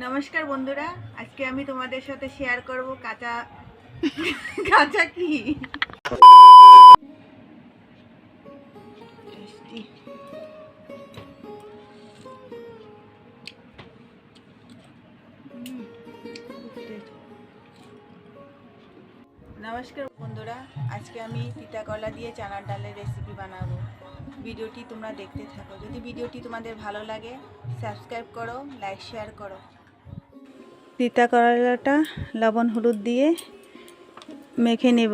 নমস্কার বন্ধুরা, আজকে আমি তোমাদের সাথে শেয়ার করব কাঁচা কাঁচা কি টেস্টি নমস্কার বন্ধুরা, আজকে আমি তিতা কলা দিয়ে চানার ডালের রেসিপি বানাবো। ভিডিওটি তোমরা দেখতে থাকো। যদি ভিডিওটি তোমাদের ভালো লাগে সাবস্ক্রাইব করো, লাইক শেয়ার করো। তিতা কলাটা লবণ হলুদ দিয়ে মেখে নেব।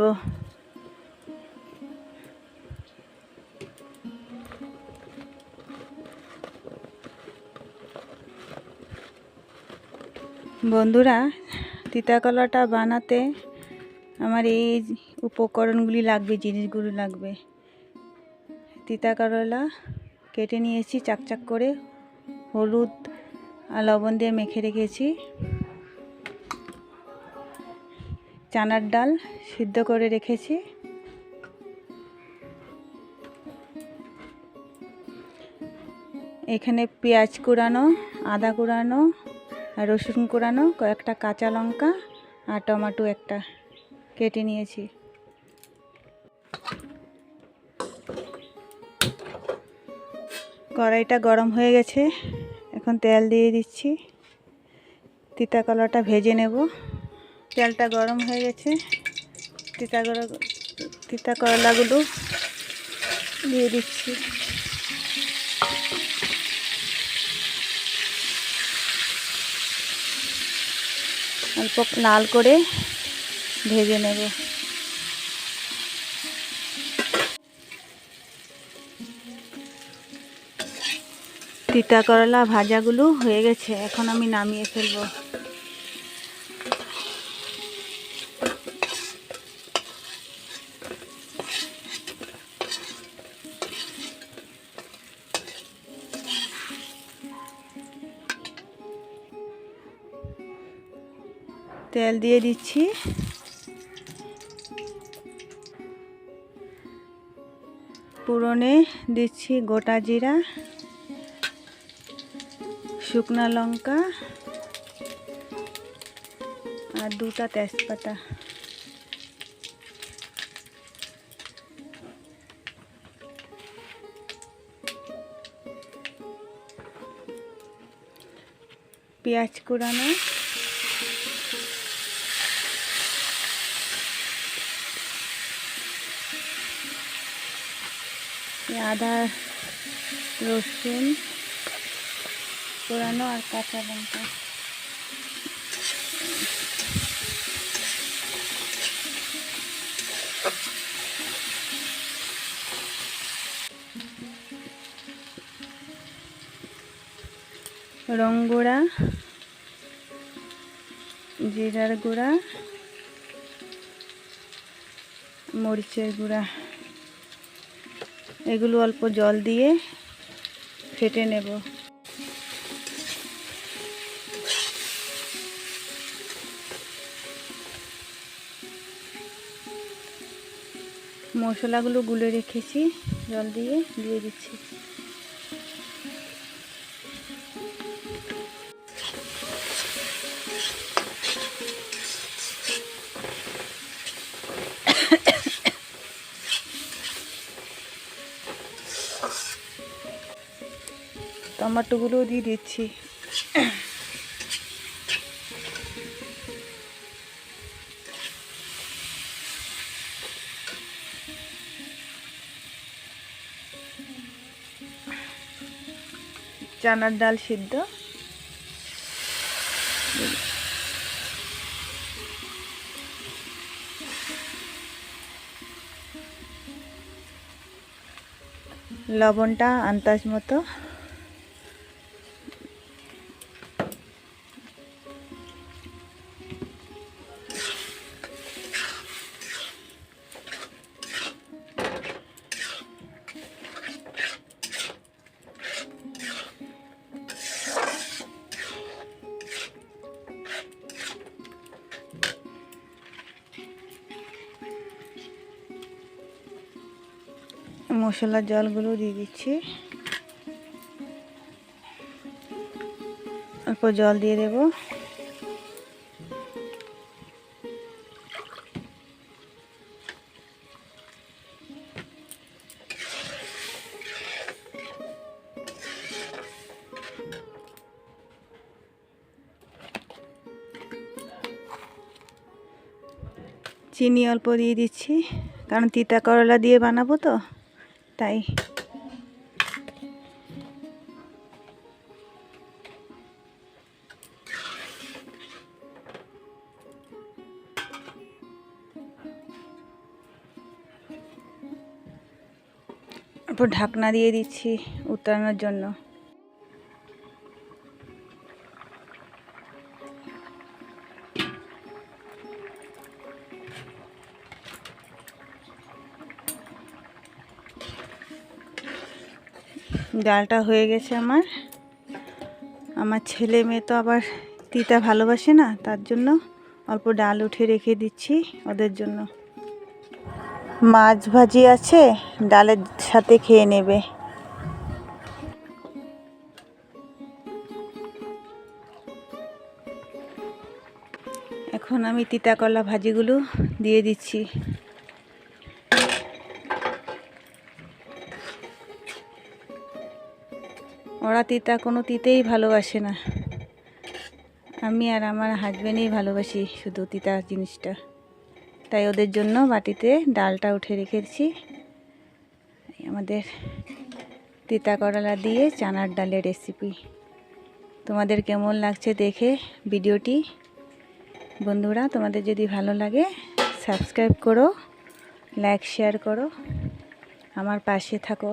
বন্ধুরা, তিতা কলাটা বানাতে আমার এই উপকরণগুলি লাগবে, জিনিসগুলো লাগবে। তিতা করলা কেটে নিয়েছি চাকচাক করে, হলুদ আর লবণ দিয়ে মেখে রেখেছি। চানার ডাল সিদ্ধ করে রেখেছি। এখানে পেঁয়াজ কুড়ানো, আদা কুড়ানো, আর রসুন কুড়ানো, কয়েকটা কাঁচা লঙ্কা আর টমেটো একটা কেটে নিয়েছি। কড়াইটা গরম হয়ে গেছে, এখন তেল দিয়ে দিচ্ছি। তিতা কলাটা ভেজে নেব। তেলটা গরম হয়ে গেছে, তিতা করলাগুলো দিয়ে দিচ্ছি। অল্প লাল করে ভেজে নেব। তিতা করলা ভাজাগুলো হয়ে গেছে, এখন আমি নামিয়ে ফেলব। তেল দিয়ে দিচ্ছি। ফোড়নে দিচ্ছি গোটা জিরা, শুকনা লঙ্কা আর দুটা তেজপাতা। পেঁয়াজ কুড়ানো, আদা রসুন কুড়ানো আর কাঁচা লঙ্কা। রং গুঁড়া, জিরার গুঁড়া, মরিচের গুঁড়া, এগুলো অল্প জল দিয়ে ফেটে নেব। মশলাগুলো গুলে রেখেছি, জল দিয়ে দিচ্ছি। টমেটোগুলো দিয়ে দিচ্ছি। চানার ডাল সিদ্ধ, লবণটা আন্দাজ মতো, মশলার জলগুলো দিয়ে দিচ্ছি। অল্প জল দিয়ে দেব। চিনি অল্প দিয়ে দিচ্ছি, কারণ তিতা করলা দিয়ে বানাবো তো তাই। তারপর ঢাকনা দিয়ে দিচ্ছি উতরানোর জন্য। ডালটা হয়ে গেছে আমার ছেলে মেয়ে তো আবার তিতা ভালোবাসে না, তার জন্য অল্প ডাল উঠে রেখে দিচ্ছি ওদের জন্য। মাছ ভাজি আছে, ডালের সাথে খেয়ে নেবে। এখন আমি তিতা করলা ভাজিগুলো দিয়ে দিচ্ছি। ওরা তিতা কোনো তিতেই ভালোবাসে না, আমি আর আমার হাজবেন্ডই ভালোবাসি শুধু তিতা জিনিসটা, তাই ওদের জন্য বাটিতে ডালটা উঠে রেখেছি। আমাদের তিতা করলা দিয়ে চানার ডালের রেসিপি। তোমাদের কেমন লাগছে দেখে ভিডিওটি? বন্ধুরা, তোমাদের যদি ভালো লাগে সাবস্ক্রাইব করো, লাইক শেয়ার করো, আমার পাশে থাকো।